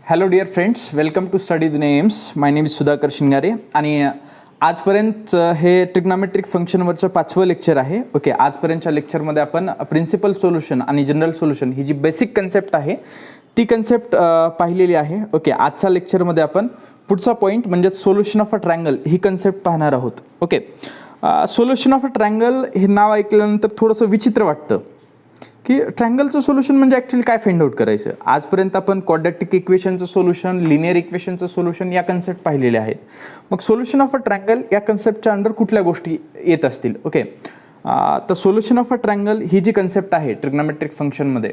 Hello dear friends, welcome to study the names. My name is Sudhakar Shingare आणि आजपर्यंत हे trigonometric फंक्शनवरचं 5वं लेक्चर आहे. ओके, आजपर्यंतच्या लेक्चरमध्ये आपण प्रिन्सिपल सोल्युशन आणि जनरल सोल्युशन ही जी बेसिक कन्सेप्ट आहे ती कन्सेप्ट पाहिलेली आहे. ओके, आजच्या लेक्चरमध्ये आपण पुढचा पॉईंट म्हणजे solution of a triangle he concept पाहणार आहोत. Okay, solution of a triangle हे नाव ऐकल्यानंतर थोडंसं विचित्र वाटतं की ट्रायंगलचं सोल्युशन म्हणजे ॲक्च्युली काय फाइंड आउट करायचं. आजपर्यंत आपण क्वाड्रॅटिक इक्वेशनचं सोल्युशन, लिनियर इक्वेशनचं सोल्युशन या कन्सेप्ट पाहिलेले आहेत. मग सोल्युशन ऑफ अ ट्रायंगल या कन्सेप्टच्या अंडर कुठल्या गोष्टी येत असतील. ओके, तर सोल्युशन ऑफ अ ट्रायंगल ही जी कन्सेप्ट आहे ट्रिग्नॉमेट्रिक फंक्शनमध्ये,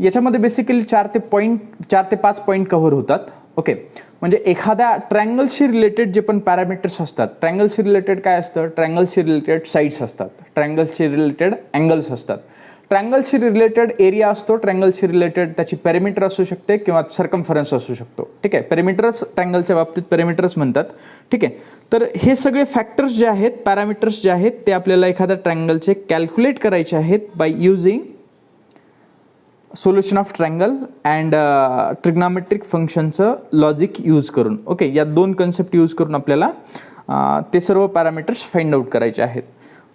याच्यामध्ये बेसिकली 4 ते 5 पॉईंट कव्हर होतात. ओके, म्हणजे एखाद्या ट्रायंगलशी रिलेटेड जे पण पॅरामीटर्स असतात, ट्रायंगलशी रिलेटेड काय असतं, ट्रायंगलशी रिलेटेड साईड्स असतात, ट्रायंगलशी रिलेटेड अँगल्स असतात, ट्रायंगलशी रिलेटेड एरिया असतो, ट्रायंगलशी रिलेटेड त्याची पेरिमीटर असू शकते किंवा सर्कमफरन्स असू शकतो. ठीक आहे, पेरिमीटर्स ट्रायंगलच्या बाबतीत पेरिमीटर्स म्हणतात. ठीक आहे, तर हे सगळे फॅक्टर्स जे आहेत, पॅरामीटर्स जे आहेत, ते आपल्याला एखाद्या ट्रायंगलचे कॅल्क्युलेट करायचे आहेत by using solution of triangle and trigonometric फंक्शनचं लॉजिक यूज करून. ओके, या 2 कन्सेप्ट यूज करून आपल्याला ते सर्व पॅरामीटर्स फाइंड आउट करायचे आहेत.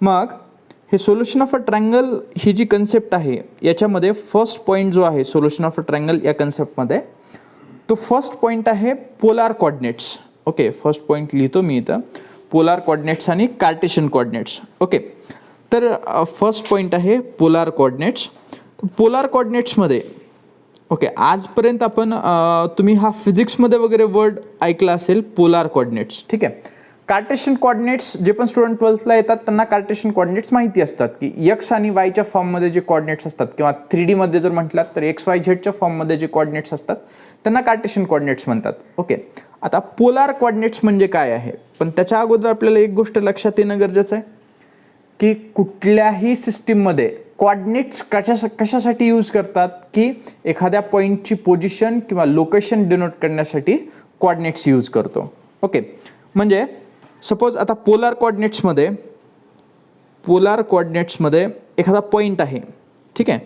मग हे सोल्युशन ऑफ अ ट्रायंगल ही जी कन्सेप्ट आहे याच्यामध्ये फर्स्ट पॉईंट जो आहे सोल्युशन ऑफ अ ट्रायंगल या कन्सेप्टमध्ये, तो फर्स्ट पॉईंट आहे polar coordinates. Okay, first point लिहितो मी इथं, पोलार कोऑर्डिनेट्स आणि कार्टेशियन कोऑर्डिनेट्स. ओके, तर फर्स्ट पॉईंट आहे पोलार कोऑर्डिनेट्स. पोलार कोऑर्डिनेट्समध्ये ओके, आजपर्यंत आपण तुम्ही हा फिजिक्समध्ये वगैरे वर्ड ऐकला असेल, पोलार कोऑर्डिनेट्स. ठीक आहे, कार्टेशियन कोऑर्डिनेट्स जे पण स्टुडंट 12thला येतात त्यांना कार्टेशियन कोऑर्डिनेट्स माहिती असतात की एक्स आणि वायच्या फॉर्ममध्ये जे कोऑर्डिनेट्स असतात किंवा 3D मध्ये जर म्हटलात तर XYZच्या फॉर्ममध्ये जे कोऑर्डिनेट्स असतात त्यांना कार्टेशियन कोऑर्डिनेट्स म्हणतात. ओके, आता पोलार कोऑर्डिनेट्स म्हणजे काय आहे, पण त्याच्या अगोदर आपल्याला एक गोष्ट लक्षात येणं गरजेचं आहे की कुठल्याही सिस्टीममध्ये कोऑर्डिनेट्स कशासाठी यूज करतात की एखाद्या पॉईंटची पोझिशन किंवा लोकेशन डिनोट करण्यासाठी कोऑर्डिनेट्स यूज करतो. ओके, म्हणजे सपोज आता पोलार कोऑर्डिनेट्समध्ये एखादा पॉईंट आहे. ठीक आहे,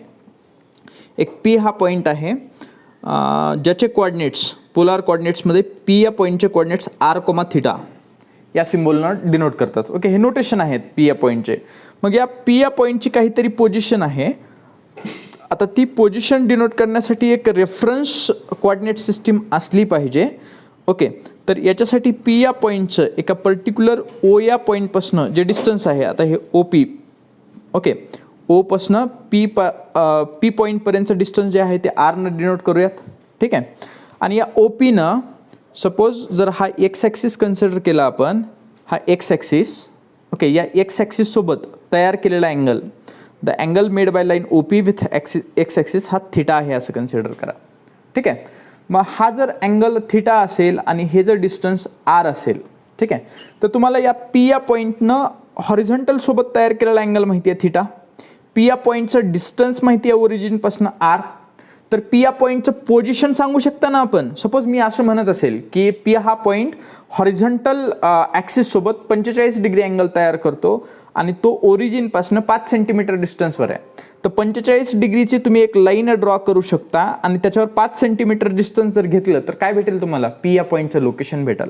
एक P हा पॉईंट आहे ज्याचे कोऑर्डिनेट्स पोलार कोऑर्डिनेट्समध्ये P या पॉईंटचे कोऑर्डिनेट्स r, या सिम्बॉलनं डिनोट करतात. ओके, हे नोटेशन आहेत P या पॉईंटचे. मग या P या पॉईंटची काहीतरी पोझिशन आहे. आता ती पोझिशन डिनोट करण्यासाठी एक रेफरन्स कोऑर्डिनेट सिस्टीम असली पाहिजे. ओके, तर याच्यासाठी P या पॉईंटचं एका पर्टिक्युलर O या पॉईंटपासनं जे डिस्टन्स आहे, आता हे OP. ओके, ओपासनं P पॉईंटपर्यंतचं डिस्टन्स जे आहे ते आरनं डिनोट करूयात. ठीक आहे, आणि या OPनं सपोज जर हा एक्स ॲक्सिस कन्सिडर केला आपण, हा एक्स ॲक्सिस. ओके, या एक्स ॲक्सिससोबत तयार केलेला angle, the angle made by line OP with x axis हा थिटा आहे असं कन्सिडर करा. ठीक आहे, मग हा जर अँगल थिटा असेल आणि हे जर डिस्टन्स आर असेल, ठीक आहे, तर तुम्हाला या P या पॉईंटनं हॉरिझॉन्टल सोबत तयार केलेला अँगल माहिती आहे थिटा, P या पॉईंटचं डिस्टन्स माहिती आहे ओरिजिनपासून आर. तर P या पॉईंटचं पोझिशन सांगू शकता ना आपण. सपोज मी असं म्हणत असेल की P हा पॉईंट हॉरिझॉन्टल ॲक्सिससोबत 45 डिग्री अँगल तयार करतो आणि तो ओरिजिनपासून 5 सेंटीमीटर डिस्टन्सवर आहे. तर 45 डिग्रीची तुम्ही एक लाईन ड्रॉ करू शकता आणि त्याच्यावर 5 सेंटीमीटर डिस्टन्स जर घेतलं तर काय भेटेल तुम्हाला, P या पॉईंटचं लोकेशन भेटेल.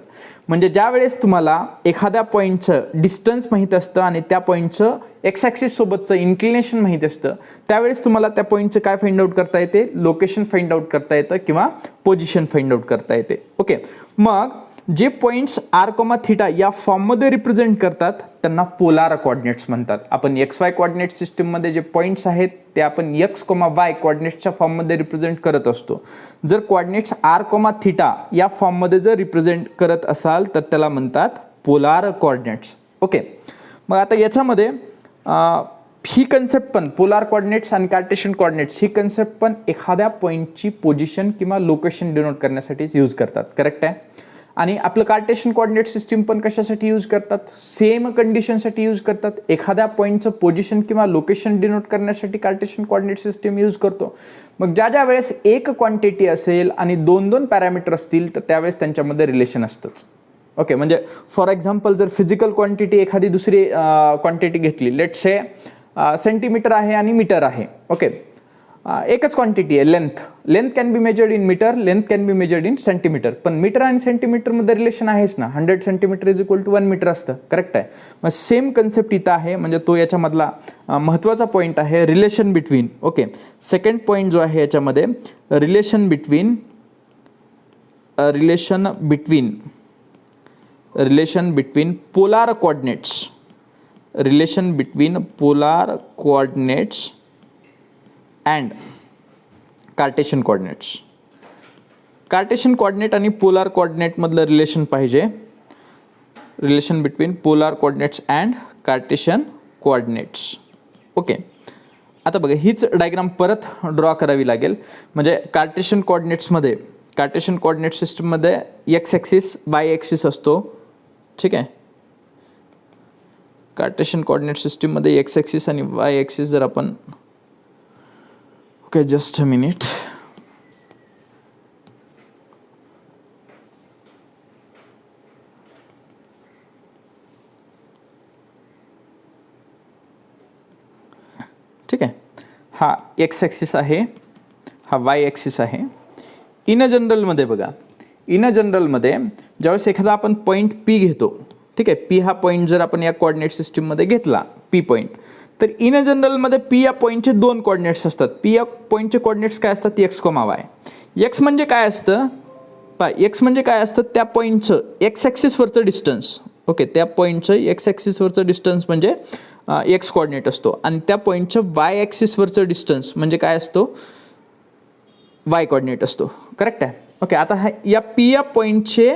म्हणजे ज्या वेळेस तुम्हाला एखाद्या पॉईंटचं डिस्टन्स माहीत असतं आणि त्या पॉईंटचं एक्स ॲक्सिस सोबतचं इन्क्लिनेशन माहीत असतं, त्यावेळेस तुम्हाला त्या पॉईंटचं काय फाइंड आउट करता येते, लोकेशन फाइंड आउट करता येतं किंवा पोझिशन फाइंड आउट करता येते. ओके, मग जे पॉईंट्स r, या फॉर्ममध्ये रिप्रेझेंट करतात त्यांना पोलार कोऑर्डिनेट्स म्हणतात. आपण XY कोऑर्डिनेट सिस्टीममध्ये जे पॉईंट्स आहेत ते आपण x, y कोऑर्डिनेट्सच्या फॉर्ममध्ये रिप्रेझेंट करत असतो. जर कोऑर्डिनेट्स r, या फॉर्ममध्ये जर रिप्रेझेंट करत असाल तर त्याला म्हणतात पोलार कोऑर्डिनेट्स. ओके, मग आता याच्यामध्ये ही कन्सेप्ट पण पोलार कोऑर्डिनेट्स आणि कार्टेशियन कोऑर्डिनेट्स ही कन्सेप्ट पण एखाद्या पॉईंटची पोझिशन किंवा लोकेशन डिनोट करण्यासाठीच यूज करतात. करेक्ट आहे. आणि आपलं कार्टेशियन कोऑर्डिनेट सिस्टीम पण कशासाठी यूज करतात, सेम कंडिशनसाठी यूज करतात. एखाद्या पॉईंटचं पोझिशन किंवा लोकेशन डिनोट करण्यासाठी कार्टेशियन कोऑर्डिनेट सिस्टीम यूज करतो. मग ज्या वेळेस एक क्वांटिटी असेल आणि 2 पॅरामीटर असतील तर त्यावेळेस त्यांच्यामध्ये रिलेशन असतंच. ओके, म्हणजे फॉर एक्झाम्पल जर फिजिकल क्वांटिटी एखादी दुसरी क्वांटिटी घेतली, लेट्स से सेंटीमीटर आहे आणि मीटर आहे. ओके, एकच क्वांटिटी आहे length can be measured in metre, length can be measured in centimetre, पण मीटर आणि सेंटीमीटरमध्ये रिलेशन आहेच ना, 100 centimetre is equal to 1 metre असतं, करेक्ट आहे. मग सेम कन्सेप्ट इथं आहे, म्हणजे तो याच्यामधला महत्त्वाचा पॉईंट आहे relation between. Okay, second point जो आहे याच्यामध्ये relation between polar coordinates and Cartesian coordinates. Cartesian coordinate आणि पोलार कोऑर्डिनेटमधलं रिलेशन पाहिजे, relation between polar coordinates and Cartesian coordinates. Okay, आता बघा हीच डायग्राम परत ड्रॉ करावी लागेल. म्हणजे कार्टेशियन कोऑर्डिनेट सिस्टीममध्ये एक्स ॲक्सिस वाय ॲक्सिस असतो, ठीक आहे. कार्टेशियन कोऑर्डिनेट सिस्टीममध्ये एक्स ॲक्सिस आणि वाय ॲक्सिस जर आपण, ओके जस्ट अ मिनिट, ठीक आहे. हा एक्स ॲक्सिस आहे, हा वाय ॲक्सिस आहे. इन जनरलमध्ये बघा, इन जनरलमध्ये ज्यावेळेस एखादा आपण पॉईंट पी घेतो, ठीक आहे, पी हा पॉईंट जर आपण या कोऑर्डिनेट सिस्टीममध्ये घेतला पी पॉईंट, तर इन जनरलमध्ये पी या पॉईंटचे दोन कोऑर्डिनेट्स असतात. पी या पॉईंटचे कोऑर्डिनेट्स काय असतात, एक्स कॉमा वाय. एक्स म्हणजे काय असतं, एक्स म्हणजे काय असतं, त्या पॉईंटचं एक्स ॲक्सिसवरचं डिस्टन्स. ओके, त्या पॉईंटचं एक्स ॲक्सिसवरचं डिस्टन्स म्हणजे एक्स कोऑर्डिनेट असतो, आणि त्या पॉईंटचं वाय ॲक्सिसवरचं डिस्टन्स म्हणजे काय असतो, वाय कोऑर्डिनेट असतो, करेक्ट आहे. ओके, आता या पी या पॉईंटचे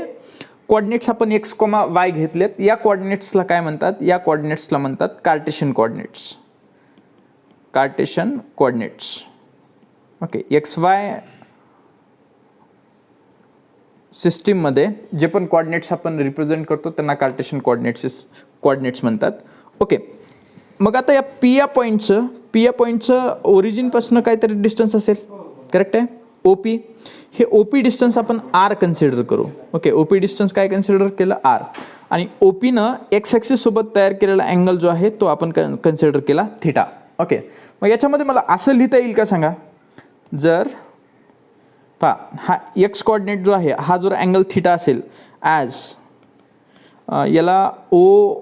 कोऑर्डिनेट्स आपण एक्स कॉमा वाय घेतलेत, या कोऑर्डिनेट्सला काय म्हणतात, या कोऑर्डिनेट्सला म्हणतात Cartesian coordinates. Okay, x Y सिस्टीममध्ये जे पण कोऑर्डिनेट्स आपण रिप्रेझेंट करतो त्यांना कार्टेशियन कोऑर्डिनेट्स म्हणतात. ओके, मग आता या पी या पॉईंटचं ओरिजिनपासून काहीतरी डिस्टन्स असेल, करेक्ट आहे, ओपी. हे ओपी डिस्टन्स आपण आर कन्सिडर करू. ओके, ओपी डिस्टन्स काय कन्सिडर केलं, आर. आणि ओपीनं एक्स ॲक्सिस सोबत तयार केलेला अँगल जो आहे तो आपण कन्सिडर केला थिटा. ओके, मग याच्यामध्ये मला असं लिहिता येईल का सांगा, जर हा एक्स कोऑर्डिनेट जो आहे हा जर अँगल थिटा असेल, ॲज याला ओ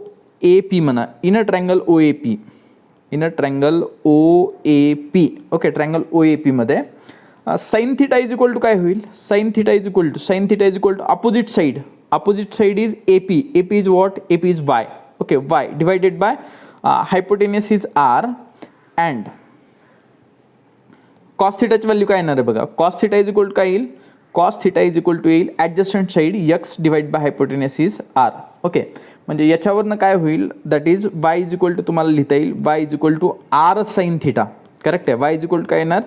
ए पी म्हणा, in triangle O A P. Okay, triangle O A पीमध्ये sine theta is equal to काय होईल, sine theta is equal to opposite side is A P is what, A P is Y. Okay, Y divided by hypotenuse is R, and cos थिटाची value काय येणार आहे बघा, cos theta is equal to काय येईल, cos theta is equal to येईल adjacent side x divide by hypotenuse is r. Okay, म्हणजे याच्यावरनं काय होईल, that is y is equal to, तुम्हाला लिहिता येईल y is equal to r sine theta, correct आहे. वाय इज इक्वल टू काय येणार,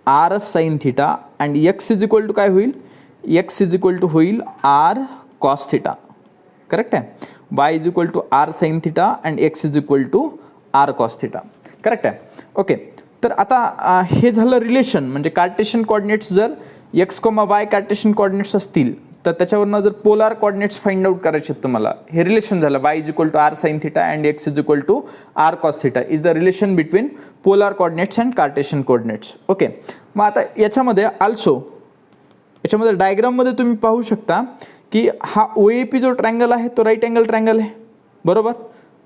r sine theta, and x is equal to काय होईल, एक्स इज इक्वल टू होईल आर कॉस थिटा, करेक्ट आहे. Y is equal to r sine theta and x is equal to r cos theta, correct आहे. Okay, तर आता हे झालं relation, म्हणजे कार्टेशियन कोऑर्डिनेट्स जर x comma y Cartesian coordinates असतील तर त्याच्यावरनं जर पोलार कोऑर्डिनेट्स फाइंड आउट करायचे तुम्हाला, हे रिलेशन झालं y is equal to r sine theta and x is equal to r cos theta is the relation between polar coordinates and Cartesian coordinates. Okay, मग आता याच्यामध्ये याच्यामध्ये डायग्राममध्ये तुम्ही पाहू शकता की हा ओ ए पी जो ट्रँगल आहे तो राईट अँगल ट्रँगल आहे, बरोबर.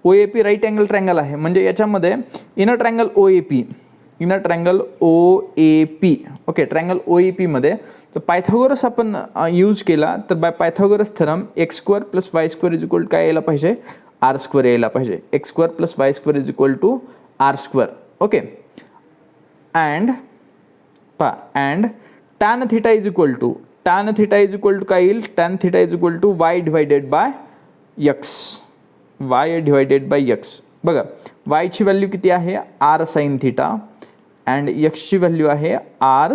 O A P right angle triangle आहे, म्हणजे याच्यामध्ये inner triangle O A P, okay, triangle O A पीमध्ये तर पायथागोरस आपण यूज केला तर by Pythagoras theorem X square plus Y square is equal to काय यायला पाहिजे, आर स्क्वेअर यायला पाहिजे. X square plus Y square is equal to R square. Okay, and tan theta is equal to काय येईल, tan theta is equal to Y divided by X. बघा, वायची value किती आहे, आर साइन थिटा, अँड एक्सची value आहे R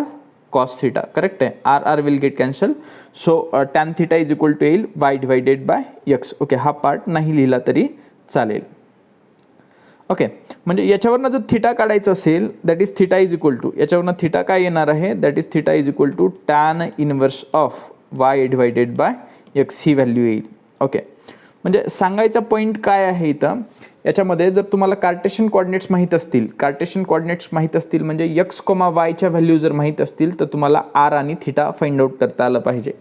cos theta, correct आहे. R will get cancel, so tan theta is equal to येईल Y divided by X. Okay, हा part नाही लिहिला तरी चालेल. ओके, म्हणजे याच्यावरनं जर थिटा काढायचं असेल, that is theta is equal to, याच्यावरनं थिटा काय येणार आहे, that is theta is equal to tan inverse of Y divided by X ही व्हॅल्यू येईल. ओके, म्हणजे सांगायचा पॉईंट काय आहे इथं, याच्यामध्ये जर तुम्हाला कार्टेशियन कोऑर्डिनेट्स माहीत असतील म्हणजे x, yच्या व्हॅल्यू जर माहीत असतील तर तुम्हाला r आणि थीटा फाइंड आउट करता आलं पाहिजे.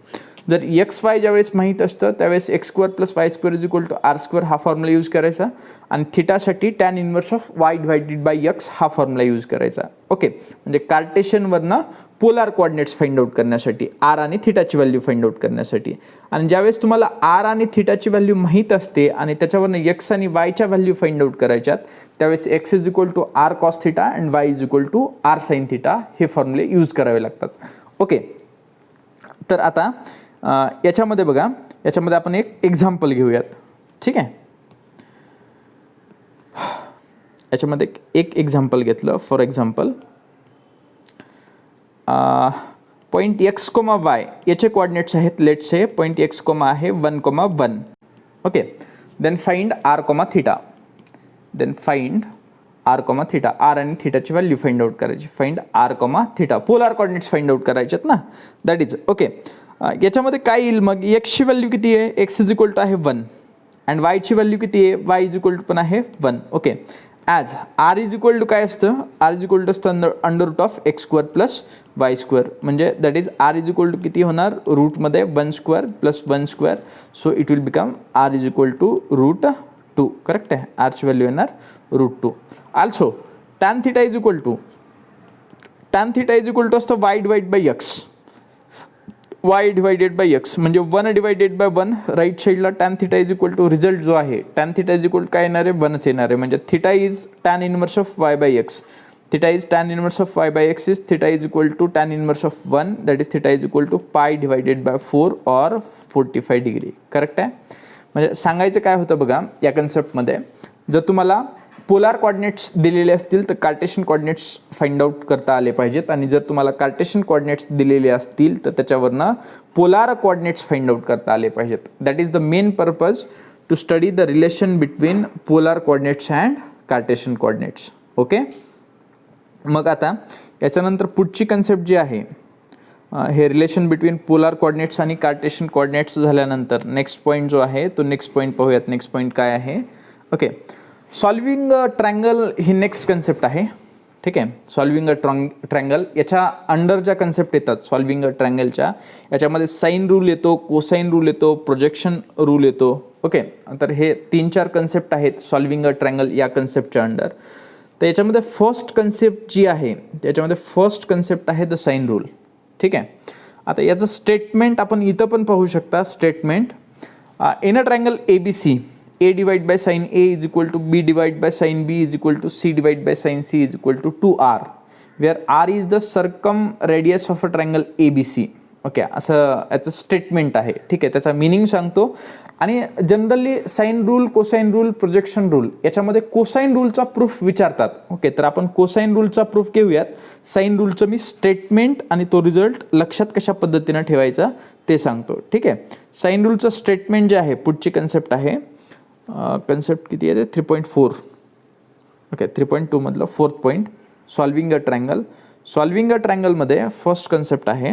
जर एक्स वाय ज्यावेळेस माहीत असतं त्यावेळेस x² + y² = r² हा फॉर्म्युला यूज करायचा आणि थीटासाठी tan inverse of y divided by x हा फॉर्म्युला यूज करायचा. ओके, म्हणजे कार्टेशियनवरनं पोलार कोऑर्डिनेट्स फाइंड आउट करण्यासाठी r आणि थीटाची व्हॅल्यू फाइंड आउट करण्यासाठी. आणि ज्यावेळेस तुम्हाला r आणि थीटाची व्हॅल्यू माहीत असते आणि त्याच्यावरनं x आणि yच्या व्हॅल्यू फाइंड आउट करायच्यात त्यावेळेस x = r cos θ and y = r sin θ हे फॉर्म्युले यूज करावे लागतात. ओके, तर आता याच्यामध्ये बघा, याच्यामध्ये आपण एक एक्झाम्पल घेऊयात. ठीक आहे, याच्यामध्ये एक एक्झाम्पल घेतलं. For example point x, y याचे कोऑर्डिनेट्स आहेत. लेट्स से पॉईंट x, आहे 1, 1. Okay, then find r, θ. Then find r, θ. r आणि थीटाची व्हॅल्यू फाइंड आउट करायची. Find r, θ. Polar coordinates find out करायचे ना, दॅट इज ओके. याच्यामध्ये काय येईल मग, x ची व्हॅल्यू किती आहे, x आहे 1 अँड y ची व्हॅल्यू किती आहे, y पण आहे 1. ओके, ॲज r काय असतं, r असतं √(x² + y²) म्हणजे दॅट इज r किती होणार, रूटमध्ये 1² + 1². So it will become r √2. Correct आहे, r ची व्हॅल्यू येणार √2. ऑल्सो tan θ असतं y divide by x. y divided by x म्हणजे 1 डिवाइडेड बाय 1. राईट साईडला tan θ रिझल्ट जो आहे tan θ काय येणार आहे, 1च येणार आहे. म्हणजे θ is tan inverse of y by x. θ is tan inverse of y by x is θ tan inverse of 1 that is θ pi divided by 4 और 45 डिग्री. करेक्ट आहे. म्हणजे सांगायचं काय होतं बघा, या कन्सेप्टमध्ये जर तुम्हाला पोलार कोऑर्डिनेट्स दिलेले असतील तर कार्टेशियन कोऑर्डिनेट्स फाइंड आउट करता आले पाहिजेत आणि जर तुम्हाला कार्टेशियन कोऑर्डिनेट्स दिलेले असतील तर त्याच्यावरनं पोलार कोऑर्डिनेट्स फाइंड आउट करता आले पाहिजेत. That is the main purpose to study the relation between polar coordinates and Cartesian coordinates. Okay, मग आता याच्यानंतर पुढची कन्सेप्ट जी आहे, हे रिलेशन बिटवीन पोलार कोऑर्डिनेट्स आणि कार्टेशियन कोऑर्डिनेट्स झाल्यानंतर नेक्स्ट पॉईंट जो आहे तो नेक्स्ट पॉईंट पाहूयात. नेक्स्ट पॉईंट काय आहे, ओके, सॉल्विंग ट्रायंगल ही नेक्स्ट कन्सेप्ट आहे. ठीक आहे, सॉल्विंग ट्रायंगल याच्या अंडर ज्या कन्सेप्ट येतात सॉल्विंग ट्रायंगलच्या, याच्यामध्ये साइन रूल येतो, कोसाइन रूल येतो, प्रोजेक्शन रूल येतो. ओके, तर हे 3-4 कन्सेप्ट आहेत सॉल्विंग ट्रायंगल या कन्सेप्टच्या अंडर. तर याच्यामध्ये फर्स्ट कन्सेप्ट जी आहे त्याच्यामध्ये फर्स्ट कन्सेप्ट आहे द साइन रूल. ठीक आहे, आता याचं स्टेटमेंट आपण इथं पण पाहू शकता. Statement in a triangle ABC A divided by sin A is equal to B divided by sin B is equal to C divided by sin C is equal to 2R, where R is the circumradius of a triangle ABC. Okay, असं याचं statement आहे. ठीक आहे, त्याचा meaning सांगतो. आणि generally sine rule, cosine rule, projection rule याच्यामध्ये cosine रूलचा प्रूफ विचारतात. ओके, तर आपण कोसाइन रूलचा प्रूफ घेऊयात. साइन रूलचं मी स्टेटमेंट आणि तो रिझल्ट लक्षात कशा पद्धतीनं ठेवायचा ते सांगतो. ठीक आहे, साइन रूलचं स्टेटमेंट जे आहे, पुढची कन्सेप्ट आहे, कन्सेप्ट किती आहे, 3.4. ओके, 3.2 मधलं 4th point, solving a triangle. Solving a ट्रायंगलमध्ये फर्स्ट कन्सेप्ट आहे.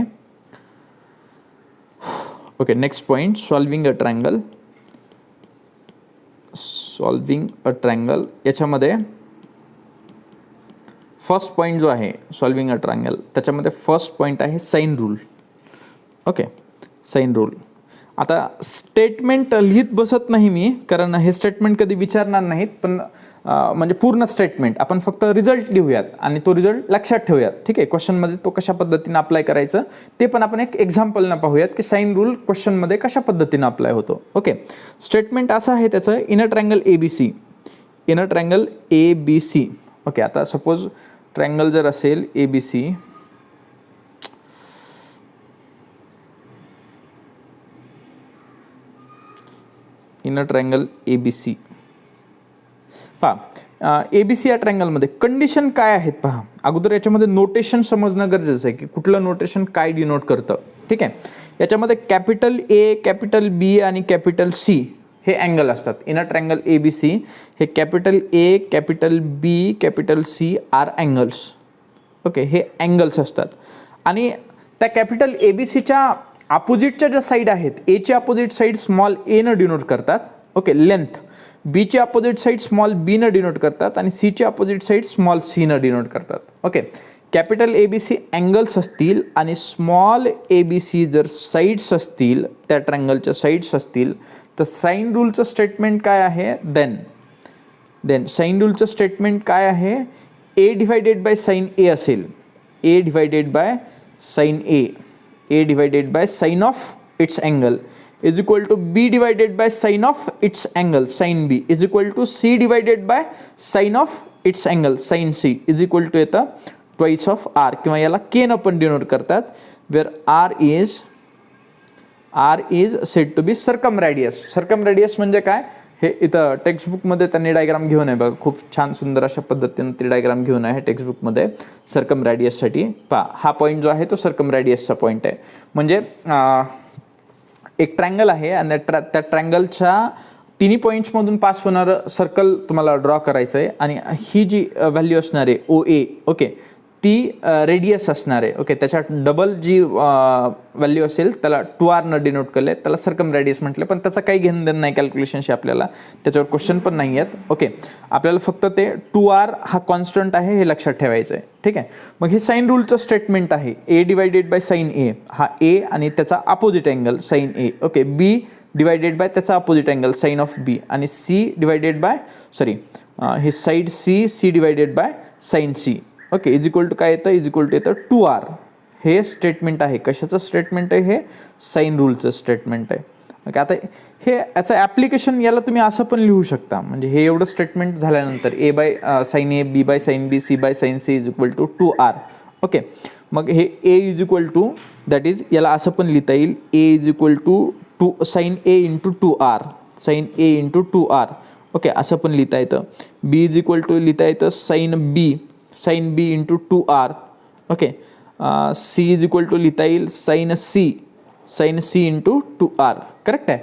Okay, next point, solving a triangle. Solving a triangle याच्यामध्ये फर्स्ट पॉईंट जो आहे सॉल्विंग अ ट्रायंगल त्याच्यामध्ये फर्स्ट पॉईंट आहे sine rule. Okay, sine rule. आता statement लिहित बसत नाही मी, कारण हे स्टेटमेंट कधी विचारणार नाहीत, पण म्हणजे पूर्ण स्टेटमेंट आपण फक्त रिझल्ट लिहूयात आणि तो रिझल्ट लक्षात ठेवूयात. ठीक आहे, क्वेश्चनमध्ये तो कशा पद्धतीने अप्लाय करायचं ते पण आपण एक एक्झाम्पलनं पाहूयात की साइन रूल क्वेश्चनमध्ये कशा पद्धतीने अप्लाय होतो. ओके, स्टेटमेंट असं आहे त्याचं, in a triangle ABC. In a triangle ABC. Okay, आता सपोज ट्रायंगल जर असेल ABC, in a triangle ABC. पहा, ABC या ट्रायंगलमध्ये कंडिशन काय आहेत पहा. अगोदर याच्यामध्ये नोटेशन समजणं गरजेचं आहे की कुठलं नोटेशन काय डिनोट करतं. ठीक आहे, याच्यामध्ये कॅपिटल A, कॅपिटल B आणि कॅपिटल C हे अँगल असतात. इन अ ट्रायंगल ABC हे capital A, capital B, capital C are angles. Okay, हे अँगल्स असतात. आणि त्या कॅपिटल ABCच्या अपोजिटच्या ज्या साईड आहेत, एच्या अपोजिट साईड स्मॉल ए न डिनोट करतात. ओके, लेंथ, बीचे अपोजिट साईड स्मॉल बी न डिनोट करतात आणि सीचे अपोजिट साईड स्मॉल सी न डिनोट करतात. Okay, capital A B C angles असतील आणि स्मॉल ए बी सी जर साईड्स असतील, त्या ट्रँगलच्या साईड्स असतील, तर साइन रूलचं स्टेटमेंट काय आहे? देन साइन रूलचं स्टेटमेंट काय आहे? ए डिवायडेड बाय साइन ए असेल. A divided by sine A divided by sine of its angle is equal to B divided by sine of its angle sine B is equal to C divided by sine of its angle sine C is equal to येतं twice of R, किंवा याला के न पण denote करतात, where R is said to be circumradius. Circumradius म्हणजे काय? हे इथं टेक्स्टबुकमध्ये त्यांनी डायग्राम घेऊन आहे बघा, खूप छान सुंदर अशा पद्धतीने ती डायग्राम घेऊन आहे टेक्स्टबुकमध्ये सर्कम रेडियससाठी. पहा, हा पॉईंट जो आहे तो सर्कम रेडियसचा पॉईंट आहे. म्हणजे एक ट्रँगल आहे आणि त्या ट्रँगलच्या तिन्ही पॉईंट्समधून पास होणारं सर्कल तुम्हाला ड्रॉ करायचं आहे आणि ही जी व्हॅल्यू असणार आहे ओ ए, ओके, ती रेडियस असणार आहे. ओके, त्याच्या डबल जी व्हॅल्यू असेल त्याला 2r न डिनोट केलं आहे, त्याला सर्कम रेडियस म्हटलं. पण त्याचं काही घेणं देणं नाही कॅल्क्युलेशनशी, आपल्याला त्याच्यावर क्वेश्चन पण नाही आहेत. ओके, आपल्याला फक्त ते 2r हा कॉन्स्टंट आहे हे लक्षात ठेवायचं आहे. ठीक आहे, मग हे साइन रूलचं स्टेटमेंट आहे. ए डिवायडेड बाय साइन ए, हा ए आणि त्याचा opposite angle sine A. Okay, b divided by त्याचा opposite angle sine of B, आणि सी डिवायडेड बाय हे side c divided by sine C. Okay, is equal to काय येतं? Is equal to येतं 2r. हे statement आहे. कशाचं statement आहे? हे साइन रूलचं स्टेटमेंट आहे. ओके, आता हे याचं ॲप्लिकेशन याला तुम्ही असं पण लिहू शकता. म्हणजे हे एवढं स्टेटमेंट झाल्यानंतर A by sine A, B by sine B, C by sine C is equal to 2r. Okay, मग हे A is equal to that is, याला असं पण लिहिता येईल, A is equal to sine A into 2r, sine A into 2r. Okay, असं पण लिहिता येतं. बी इज इक्वल टू लिहिता येतं sine B into 2r. Okay, c is equal to लिहिता येईल sign C into 2r. Correct आहे.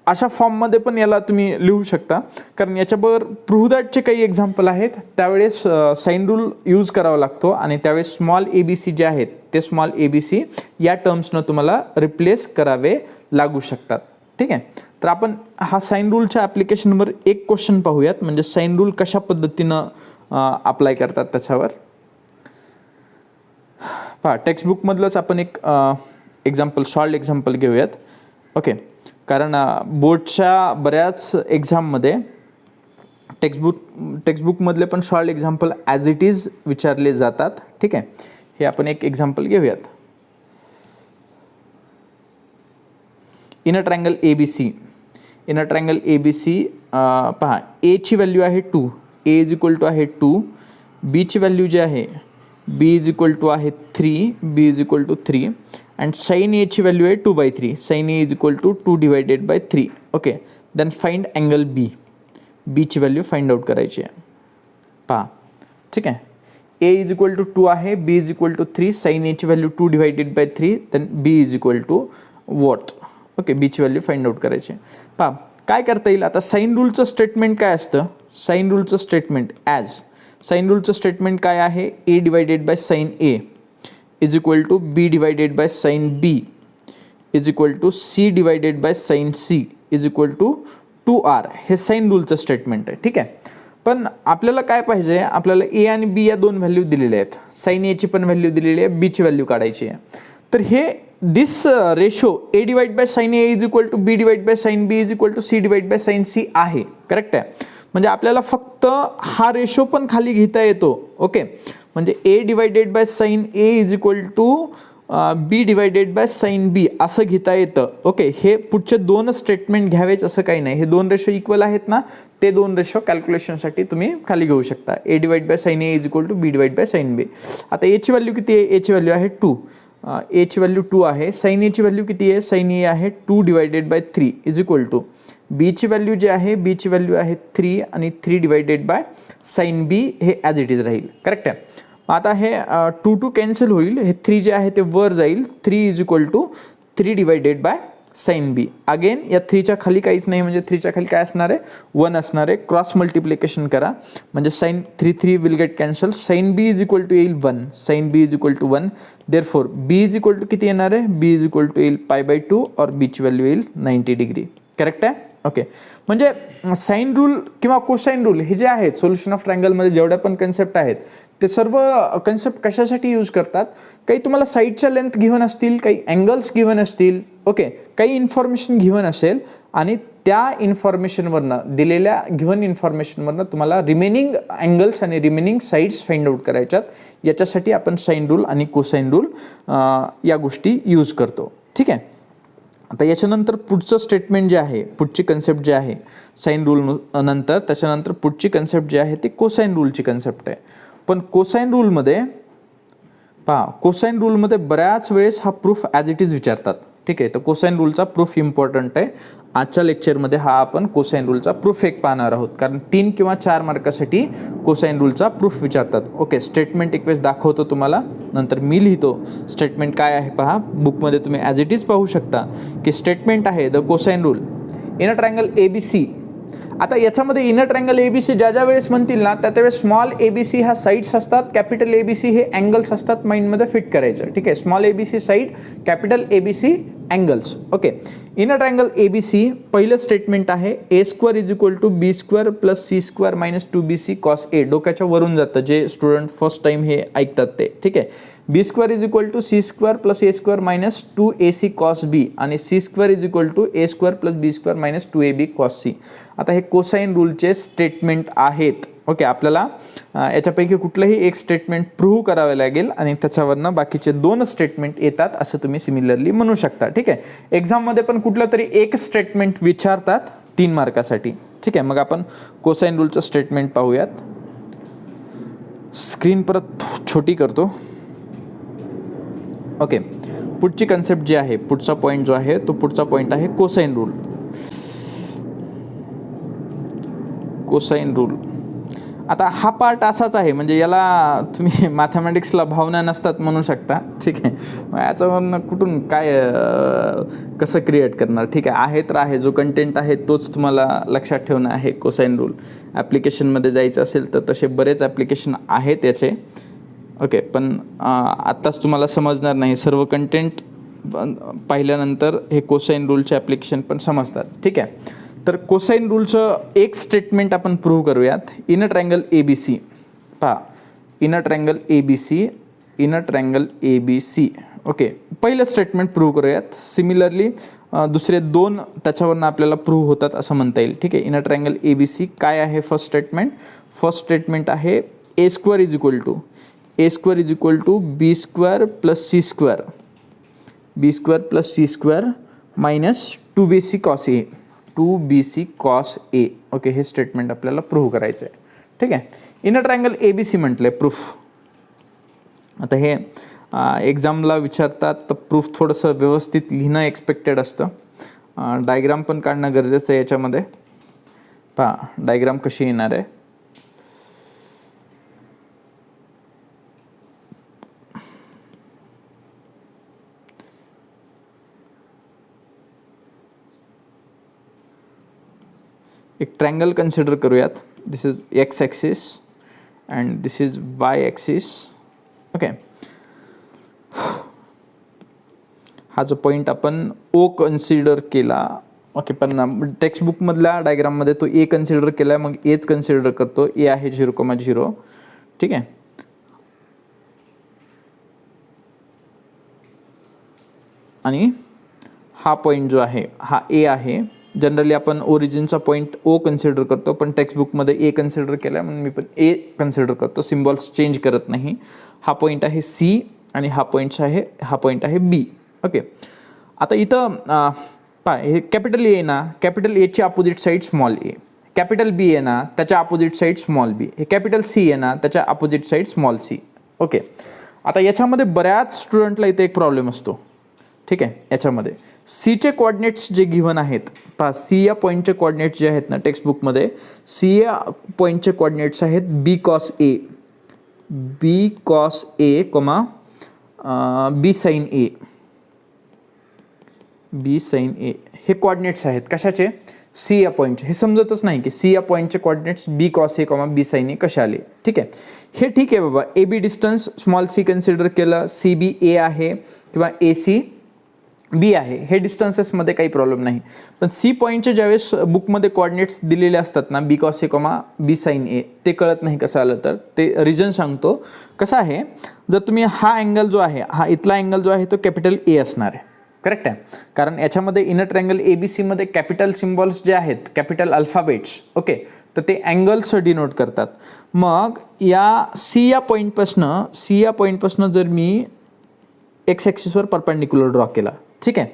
अशा फॉर्ममध्ये पण याला तुम्ही लिहू शकता, कारण याच्याबरोबर पृथ्वीचे काही एक्झाम्पल आहेत, त्यावेळेस साइन रूल यूज करावा लागतो आणि त्यावेळेस स्मॉल ए बी सी जे आहेत ते स्मॉल ए बी सी या टर्म्सनं तुम्हाला रिप्लेस करावे लागू शकतात. ठीक आहे, तर आपण हा साइन रूलच्या ॲप्लिकेशनवर एक क्वेश्चन पाहूयात, म्हणजे साइन रूल कशा पद्धतीनं अप्लाय करतात त्याच्यावर. पहा, टेक्स्टबुकमधलंच आपण एक शॉर्ट एक्झाम्पल घेऊयात. ओके, कारण बोर्डच्या बऱ्याच एक्झाममध्ये टेक्स्टबुकमधले पण short example as it is विचारले जातात. ठीक आहे, हे आपण एक एक्झाम्पल घेऊयात. In a triangle A B C पहा, एची व्हॅल्यू आहे 2, ए इज इक्वल टू आहे 2, बीची व्हॅल्यू जी आहे बी इज इक्वल टू आहे 3, B is equal to 3, and sine एची व्हॅल्यू आहे 2/3, sine A is equal to 2 divided by 3. Okay, then find angle बीची व्हॅल्यू फाइंड आउट करायची आहे. पहा, ठीक आहे, ए इज इक्वल टू 2 आहे, b is equal to 3, sine एची value 2 divided by 3, then B is equal to what. Okay, बीची value find out करायची आहे. पहा, काय करता येईल आता? साइन रूलचं स्टेटमेंट काय असतं? साइन रूलचं स्टेटमेंट काय आहे? ए divided by sine A is equal to B divided by sine B is equal to C divided by sine C is equal to 2r. हे साइन रूलचं स्टेटमेंट आहे. ठीक आहे, पण आपल्याला काय पाहिजे? आपल्याला ए आणि बी या दोन व्हॅल्यू दिलेल्या आहेत, साइन एची पण व्हॅल्यू दिलेली आहे, बीची व्हॅल्यू काढायची आहे. तर हे this ratio A divide by sine A is equal to B divide by sine B is equal to C divide by sine C आहे. करेक्ट आहे, म्हणजे आपल्याला फक्त हा रेशो पण खाली घेता येतो. ओके, म्हणजे A divided by sine A is equal to B divided by sine B असं घेता येतं. ओके, हे पुढचे दोन स्टेटमेंट घ्यावेच असं काही नाही. हे दोन रेशो इक्वल आहेत ना, ते दोन रेशो कॅल्क्युलेशनसाठी तुम्ही खाली घेऊ शकता. A divide by sine A is equal to B divide by sine B. आता एची व्हॅल्यू किती आहे? एची व्हॅल्यू आहे 2, एची व्हॅल्यू 2 आहे. साइन एची व्हॅल्यू किती आहे? साइन ए आहे 2 divided by 3 is equal to बीची व्हॅल्यू जी आहे, बीची व्हॅल्यू आहे 3 आणि 3 डिवायडेड बाय साइन बी हे ॲज इट इज राहील. करेक्ट आहे. आता हे 2 कॅन्सल होईल, हे 3 जे आहे ते वर जाईल, 3 is equal to 3 divided by sine B. Again या 3च्या खाली काहीच नाही, म्हणजे 3च्या खाली काय असणार आहे? 1 असणार आहे. क्रॉस मल्टिप्लिकेशन करा, म्हणजे sine 3 will get cancel. Sine B is equal to येईल 1, sine B is equal to 1. Therefore B is equal to किती येणार आहे? बी इज इक्वल टू येईल π/2 और बीची व्हॅल्यू येईल 90 डिग्री. करेक्ट आहे. ओके, म्हणजे साईन रूल किंवा कोसाईन रूल हे जे आहेत सोल्युशन ऑफ ट्रायंगलमध्ये जेवढ्या पण कन्सेप्ट आहेत ते सर्व कन्सेप्ट कशासाठी यूज करतात, काही तुम्हाला साईडच्या लेंथ गिव्हन असतील, काही अँगल्स गिव्हन असतील, ओके, काही इन्फॉर्मेशन गिव्हन असेल आणि त्या इन्फॉर्मेशनवरनं दिलेल्या गिव्हन इन्फॉर्मेशनवरनं तुम्हाला रिमेनिंग अँगल्स आणि रिमेनिंग साईड्स फाइंड आउट करायच्यात, याच्यासाठी आपण साईन रूल आणि कोसाईन रूल या गोष्टी यूज करतो. ठीक आहे. आता याच्यानंतर पुढचं स्टेटमेंट जे आहे, पुढची कन्सेप्ट जे आहे साईन रूल नंतर, त्याच्यानंतर पुढची कन्सेप्ट जी आहे ती कोसाईन रूलची कन्सेप्ट आहे. पण कोसाईन रूलमध्ये पहा, कोसाईन रूलमध्ये बऱ्याच वेळेस हा प्रूफ ॲज इट इज विचारतात. ठीक आहे, तर कोसाईन रूलचा प्रूफ इम्पॉर्टंट आहे. आजच्या लेक्चरमध्ये हा आपण कोसाईन रूलचा प्रूफ एक पाहणार आहोत, कारण 3 किंवा 4 मार्कासाठी कोसाईन रूलचा प्रूफ विचारतात. ओके, स्टेटमेंट एक वेळेस दाखवतो तुम्हाला, नंतर मी लिहितो स्टेटमेंट काय आहे. पहा, बुकमध्ये तुम्ही ॲज इट इज पाहू शकता की स्टेटमेंट आहे the cosine rule in a triangle ABC. आता याच्यामध्ये इनर ट्रायंगल ABC ज्या वेळेस म्हणतील ना त्यावेळेस स्मॉल ABC ह्या साईड्स असतात, कॅपिटल ABC हे अँगल्स असतात, माइंडमध्ये फिट करायचं. ठीक आहे, small ABC side, capital ABC angles. Okay, in a triangle ABC पहिलं स्टेटमेंट आहे A² is equal to B² plus C² minus 2BC cos A. डोक्याच्या वरून जातं जे स्टुडंट फर्स्ट टाइम हे ऐकतात ते. ठीक आहे, B² is equal to C² plus A² minus 2AC cos B आणि C² is equal to A² plus B² minus 2AB cos C. आता हे कोसाईन रूलचे स्टेटमेंट आहेत. ओके, आपल्याला याच्यापैकी कुठलंही एक स्टेटमेंट प्रूव्ह करावे लागेल आणि त्याच्यावरनं बाकीचे 2 स्टेटमेंट येतात असं तुम्ही सिमिलरली म्हणू शकता. ठीक आहे, एक्झाममध्ये पण कुठलं तरी एक स्टेटमेंट विचारतात 3 मार्कासाठी. ठीक आहे, मग आपण कोसाईन रूलचं स्टेटमेंट पाहूयात. स्क्रीन परत छोटी करतो. ओके, पुढची कन्सेप्ट जी आहे, पुढचा पॉईंट जो आहे तो पुढचा पॉईंट आहे कोसाईन रूल. कोसाईन रूल आता हा पार्ट असाच आहे, म्हणजे याला तुम्ही मॅथमॅटिक्सला भावना नसतात म्हणू शकता. ठीक आहे, मग याच्यावरनं कुठून काय कसं क्रिएट करणार. ठीक आहे तर आहे, जो कंटेंट आहे तोच तुम्हाला लक्षात ठेवणं आहे. कोसाईन रूल ॲप्लिकेशनमध्ये जायचं असेल तर तसे बरेच ॲप्लिकेशन आहेत याचे. ओके, पण आत्ताच तुम्हाला समजणार नाही, सर्व कंटेंट पाहिल्यानंतर हे कोसाईन रूलचे ॲप्लिकेशन पण समजतात. ठीक आहे, तर कोसाईन रूलचं एक स्टेटमेंट आपण प्रूव्ह करूयात. इनर ट्रायंगल ABC पहा, inner triangle ABC, inner triangle ABC. Okay, पहिलं स्टेटमेंट प्रूव्ह करूयात. सिमिलरली दुसरे 2 त्याच्यावरनं आपल्याला प्रूव्ह होतात असं म्हणता येईल. ठीक आहे, इनर ट्रायंगल ABC काय आहे फर्स्ट स्टेटमेंट? फर्स्ट स्टेटमेंट आहे A² is equal to B² plus C² B² plus C² minus 2BC cos A 2BC cos A. Okay, हे स्टेटमेंट आपल्याला प्रूव्ह करायचं आहे. ठीक आहे, इनर ट्रायंगल ABC म्हटलं आहे प्रूफ. आता हे एक्झामला विचारतात तर प्रूफ थोडंसं व्यवस्थित लिहिणं एक्सपेक्टेड असतं. डायग्राम पण काढणं गरजेचं आहे याच्यामध्ये. पहा डायग्राम कशी येणार आहे. एक ट्रायंगल कन्सिडर करूयात. This is X axis and this is Y axis. Okay, हा जो पॉईंट आपण O कन्सिडर केला. ओके, पण टेक्स्टबुकमधल्या डायग्राममध्ये तो A कन्सिडर केला आहे, मग Aच कन्सिडर करतो. A आहे 0,0. ठीक आहे, आणि हा पॉईंट जो आहे हा A आहे. जनरली आपण ओरिजिनचा पॉईंट O कन्सिडर करतो, पण टेक्स्टबुकमध्ये A कन्सिडर केला म्हणून मी पण A कन्सिडर करतो, सिम्बॉल्स चेंज करत नाही. हा पॉईंट आहे C आणि हा पॉईंट आहे B. ओके, आता इथं हे कॅपिटल A ना, कॅपिटल Aची opposite side small a, capital B आहे ना त्याच्या अपोजिट साईड स्मॉल b, हे कॅपिटल C आहे ना त्याच्या opposite side small c. Okay, आता याच्यामध्ये बऱ्याच स्टुडंटला इथे एक प्रॉब्लेम असतो. ठीक आहे, याच्यामध्ये सीचे कोऑर्डिनेट्स जे गिव्हन आहेत, पहा सी या पॉईंटचे कोऑर्डिनेट्स जे आहेत ना टेक्स्टबुकमध्ये, सी या पॉईंटचे कोऑर्डिनेट्स आहेत B cos A comma b sine ए, हे कोऑर्डिनेट्स आहेत कशाचे? सी या पॉईंटचे. हे समजतच नाही की सी या पॉईंटचे coordinates b cos A comma b sine A कसे आले. ठीक आहे, हे ठीक आहे बाबा. A B distance small c consider केलं, सी बी ए आहे किंवा ए सी बी आहे, हे डिस्टन्सेसमध्ये काही प्रॉब्लेम नाही. पण सी पॉईंटचे ज्यावेळेस बुकमध्ये कोऑर्डिनेट्स दिलेले असतात ना, B cos A comma B sine A, ते कळत नाही कसं आलं तर ते रिझन सांगतो. कसं आहे, जर तुम्ही हा अँगल जो आहे, हा इथला अँगल जो आहे तो कॅपिटल ए असणार आहे, करेक्ट आहे. कारण याच्यामध्ये इनर ट्रँगल ए बी सीमध्ये कॅपिटल सिम्बॉल्स जे आहेत, कॅपिटल अल्फाबेट्स, ओके, तर ते अँगल्स डिनोट करतात. मग या सी या पॉईंटपासनं जर मी एक्स ॲक्सिसवर परपेंडिक्युलर ड्रॉ केला, ठीक आहे,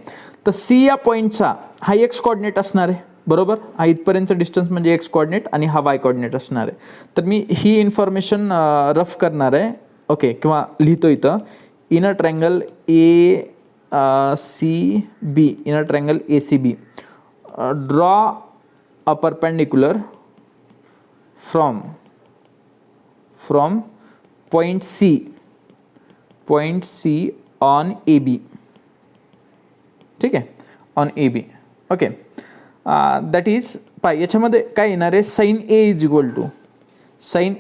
तर सी या पॉईंटचा हा एक्स कॉर्डिनेट असणार आहे, बरोबर. हा इथपर्यंतचा डिस्टन्स म्हणजे एक्स कॉर्डिनेट आणि हा वाय कॉर्डिनेट असणार आहे. तर मी ही इन्फॉर्मेशन रफ करणार आहे, ओके, किंवा लिहितो इथं inner triangle A C B, inner triangle A C B, draw a perpendicular from point C on A B, ठीक आहे, on A B, okay. That is pi याच्यामध्ये काय येणार आहे, sine A is equal to sine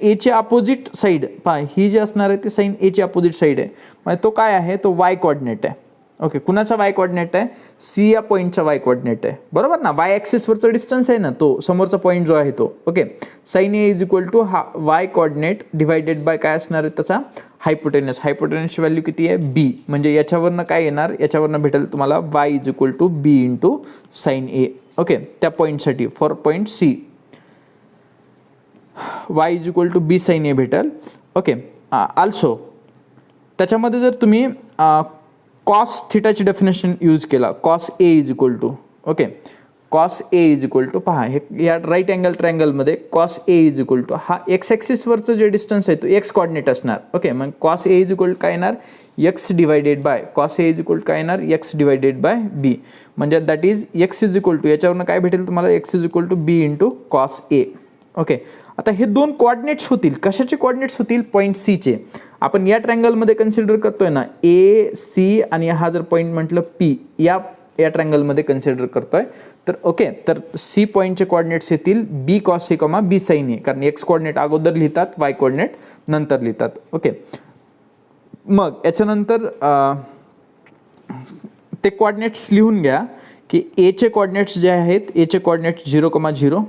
एची opposite side, pi ही जी असणार आहे ती साईन एची अपोजिट साईड आहे, म्हणजे तो काय आहे, तो वाय कॉर्डिनेट आहे, ओके. कुणाचा वाय कॉर्डिनेट आहे, सी या पॉईंटचा वाय कॉर्डिनेट आहे, बरोबर ना. वाय ॲक्सिसवरचा डिस्टन्स आहे ना, तो समोरचा पॉईंट जो आहे तो, okay. Sine A is equal to हा वाय कॉर्डिनेट डिवायडेड बाय काय असणार आहे त्याचा हायपोटेनसची व्हॅल्यू किती आहे, बी, म्हणजे याच्यावरनं काय येणार, याच्यावरनं भेटेल तुम्हाला Y is equal to B into sine A, okay. त्या पॉईंटसाठी for point C Y is equal to B sine A भेटेल, ओके. आल्सो त्याच्यामध्ये जर तुम्ही कॉस थिटाची डेफिनेशन यूज केला, cos A is equal to, okay, cos A is equal to, पहा हे या राईट अँगल ट्रँगलमध्ये cos A is equal to हा एक्स ॲक्सिसवरचं जे डिस्टन्स आहे तो एक्स कॉर्डिनेट असणार, ओके. मग कॉस ए इज इक्वल काय येणार, X divided by cos A is equal काय येणार, एक्स डिवायडेड बाय बी, म्हणजे that is X is equal to, याच्यावरनं काय भेटेल तुम्हाला, X is equal to B into cos A, okay. आता हे दोन कोऑर्डिनेट्स होतील, कशाचे कोऑर्डिनेट्स होतील, पॉईंट सीचे. आपण या ट्रँगलमध्ये कन्सिडर करतोय ना ए सी, आणि हा जर पॉईंट म्हटलं पी, या ट्रँगलमध्ये कन्सिडर करतोय, तर ओके. तर सी पॉईंटचे कोऑर्डिनेट्स येतील B cos C comma B sine A, कारण एक्स कोऑर्डिनेट अगोदर लिहितात, वाय कोऑर्डिनेट नंतर लिहितात, ओके. मग याच्यानंतर ते कोऑर्डिनेट्स लिहून घ्या की एचे कोऑर्डिनेट्स जे आहेत, एचे कोऑर्डिनेट्स 0,0.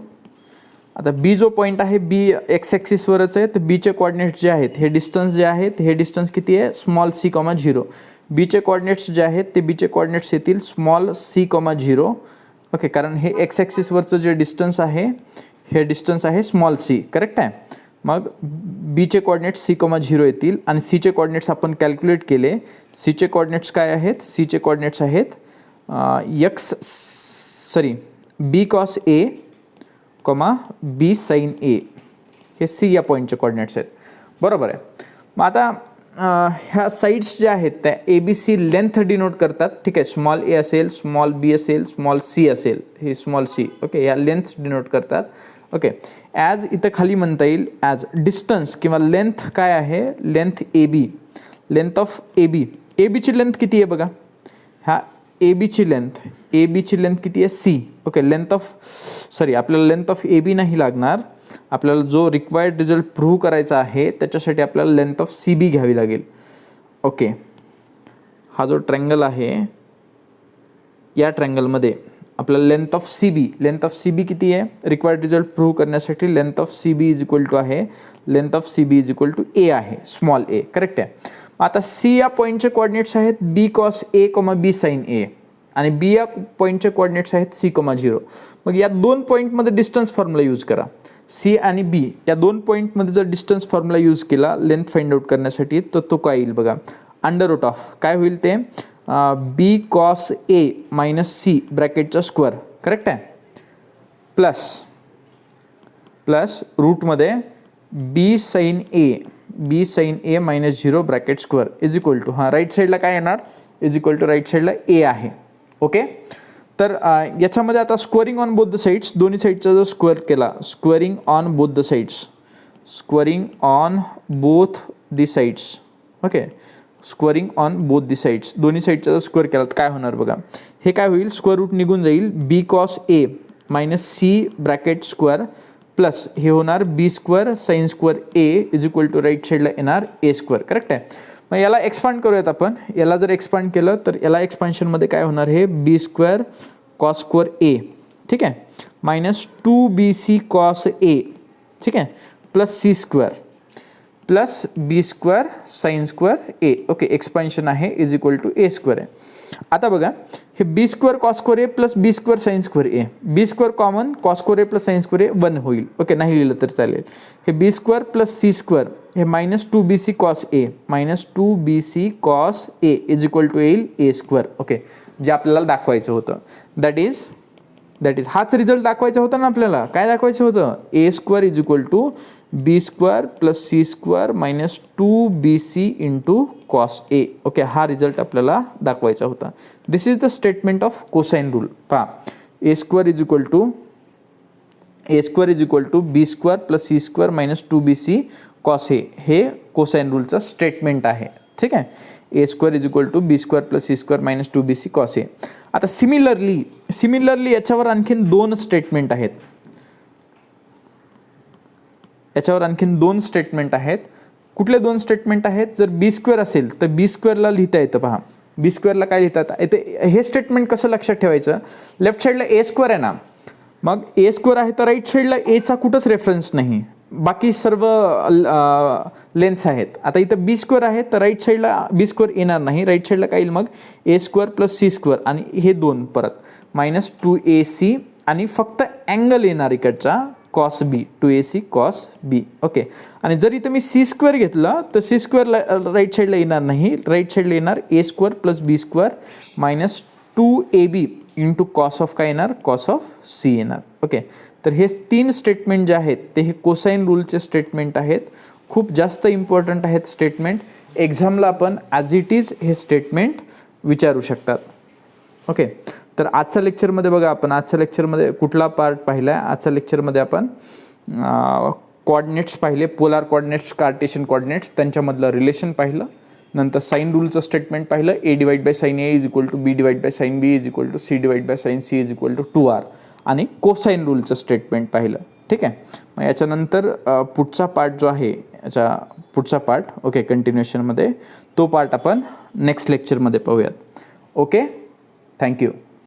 आता बी जो पॉईंट आहे, बी एक्स ॲक्सिसवरच आहे, तर बीचे कोऑर्डिनेट्स जे आहेत, हे डिस्टन्स जे आहेत, हे डिस्टन्स किती आहे, स्मॉल सी कॉमा 0. बीचे कोऑर्डिनेट्स जे आहेत ते बीचे कोऑर्डिनेट्स येतील स्मॉल सी कॉमा 0, ओके. कारण हे एक्स ॲक्सिसवरचं जे डिस्टन्स आहे, हे डिस्टन्स आहे स्मॉल सी, करेक्ट आहे. मग बीचे कोऑर्डिनेट्स सी कॉमा 0 येतील, आणि सीचे कोऑर्डिनेट्स आपण कॅल्क्युलेट केले. सीचे कोऑर्डिनेट्स काय आहेत, सीचे कोऑर्डिनेट्स आहेत B cos A comma B sine A, हे सी या पॉईंटचे कोऑर्डिनेट्स आहेत, बरोबर आहे. मग आता ह्या साईड्स ज्या आहेत त्या A B C length denote करतात, ठीक आहे. स्मॉल ए असेल, स्मॉल बी असेल, स्मॉल सी असेल, हे स्मॉल सी, ओके, या लेंथ डिनोट करतात, ओके. ॲज इथं खाली म्हणता येईल ॲज डिस्टन्स किंवा लेंथ काय आहे, length A B, length of A B, A बीची लेंथ किती आहे बघा, ह्या ए बीची लेंथ किती आहे, सी, ओके. आपल्याला लेंथ ऑफ ए बी नाही लागणार, आपल्याला जो रिक्वायर्ड रिझल्ट प्रूव्ह करायचा आहे त्याच्यासाठी आपल्याला लेंथ ऑफ सी बी घ्यावी लागेल, ओके. हा जो ट्रँगल आहे, या ट्रँगलमध्ये आपल्याला लेंथ ऑफ सी बी किती आहे, रिक्वायर्ड रिझल्ट प्रूव्ह करण्यासाठी length of C B is equal to आहे, length of C B is equal to A आहे, स्मॉल ए, करेक्ट आहे. आता सी या पॉईंटचे कोऑर्डिनेट्स आहेत B cos A comma B sine A, आणि बी या पॉईंटचे कोऑर्डिनेट्स आहेत सी कॉमा 0. मग या दोन पॉईंटमध्ये डिस्टन्स फॉर्म्युला यूज करा, सी आणि बी या दोन पॉईंटमध्ये जर डिस्टन्स फॉर्म्युला यूज केला लेंथ फाइंड आउट करण्यासाठी, तर तो काय येईल बघा, अंडर रूट ऑफ काय होईल ते, B cos A minus C ब्रॅकेटचा स्क्वेअर, करेक्ट आहे, प्लस रूटमध्ये B sine A minus 0 bracket square is equal to, हां राईट साईडला काय येणार, इज इक्वल टू राईट साईडला ए आहे, ओके. तर याच्यामध्ये आता squaring on both the sides, दोन्ही साईडचा जर स्क्वेअर केला, squaring on both the sides, okay, squaring on both the sides, दोन्ही साईडचा जर स्क्वेअर केला तर काय होणार बघा, हे काय होईल, स्क्वेअर रूट निघून जाईल, B cos A minus C bracket square plus हे होणार B square sine square A is equal to right साईडला येणार ए स्क्वेअर, करेक्ट आहे. मग याला एक्सपांड करूयात आपण. याला जर एक्सपांड केलं तर याला एक्सपान्शनमध्ये काय होणार आहे, B square cos square A, ठीक आहे, मायनस 2bc कॉस ए, ठीक आहे, plus C square plus B square sine square A. Okay, expansion आहे is equal to A square आहे. आता बघा, हे B square cos square A plus B square sine square A, B square common cos square A plus sine square A 1 होईल. Okay, नाही लिहिलं तर चालेल. हे B square plus C square हे minus 2bc cos A, minus 2bc cos A is equal to येईल A square. Okay, जे आपल्याला दाखवायचं होतं, दॅट इज हाच रिझल्ट दाखवायचा होता ना आपल्याला. काय दाखवायचं होतं, a square is equal to b square plus C square minus 2bc into cos A. Okay, हा रिझल्ट आपल्याला दाखवायचा होता. This is the statement of cosine rule. पहा, a square is equal to b square plus C square minus 2bc cos A हे cosine रूलचं statement आहे. ठीक आहे, a square is equal to b square plus C square minus 2bc cos A. आता similarly याच्यावर आणखीन दोन statement आहेत. कुठले दोन स्टेटमेंट आहेत? जर बी स्क्वेअर असेल तर बी स्क्वेअरला लिहिता येतं. पहा, बी स्क्वेअरला काय लिहिता येतं, हे स्टेटमेंट कसं लक्षात ठेवायचं, लेफ्ट साईडला ए स्क्वेअर आहे ना, मग ए स्क्वेअर आहे तर राईट साईडला एचा कुठंच रेफरन्स नाही, बाकी सर्व लेन्स आहेत. आता इथं बी स्क्वेअर आहे तर राईट साईडला बी स्क्वेअर येणार नाही, राईट साईडला काय येईल मग ए स्क्वेअर प्लस सी स्क्वेअर आणि हे दोन परत मायनस 2ac आणि फक्त अँगल येणार इकडचा कॉस बी, 2ac कॉस बी. ओके, आणि जर इथं मी सी स्क्वेअर घेतलं तर सी स्क्वेअर राईट साईडला येणार नाही, राईट साईडला येणार a square plus B square minus 2ab into cos of काय येणार, कॉस ऑफ सी येणार. ओके, तर हे तीन स्टेटमेंट जे आहेत ते हे कोसाइन रूलचे स्टेटमेंट आहेत. खूप जास्त इम्पॉर्टंट आहेत स्टेटमेंट. एक्झामला आपण ॲज इट इज हे स्टेटमेंट विचारू शकतात. ओके, तर आजच्या लेक्चरमध्ये बघा, आपण आजच्या लेक्चरमध्ये कुठला पार्ट पाहिला आहे, आजच्या लेक्चरमध्ये आपण कोऑर्डिनेट्स पाहिले, पोलार कोऑर्डिनेट्स, कार्टेशियन कोऑर्डिनेट्स, त्यांच्यामधलं रिलेशन पाहिलं. नंतर साइन रूलचं स्टेटमेंट पाहिलं, a divide by sine A is equal to B divide by sine B is equal to C divide by sine C is equal to 2r, आणि cosine रूलचं statement पाहिलं. ठीक आहे, मग याच्यानंतर पुढचा पार्ट जो आहे, पुढचा पार्ट ओके कंटिन्युएशनमध्ये, तो पार्ट आपण नेक्स्ट लेक्चरमध्ये पाहूयात. Okay, thank you.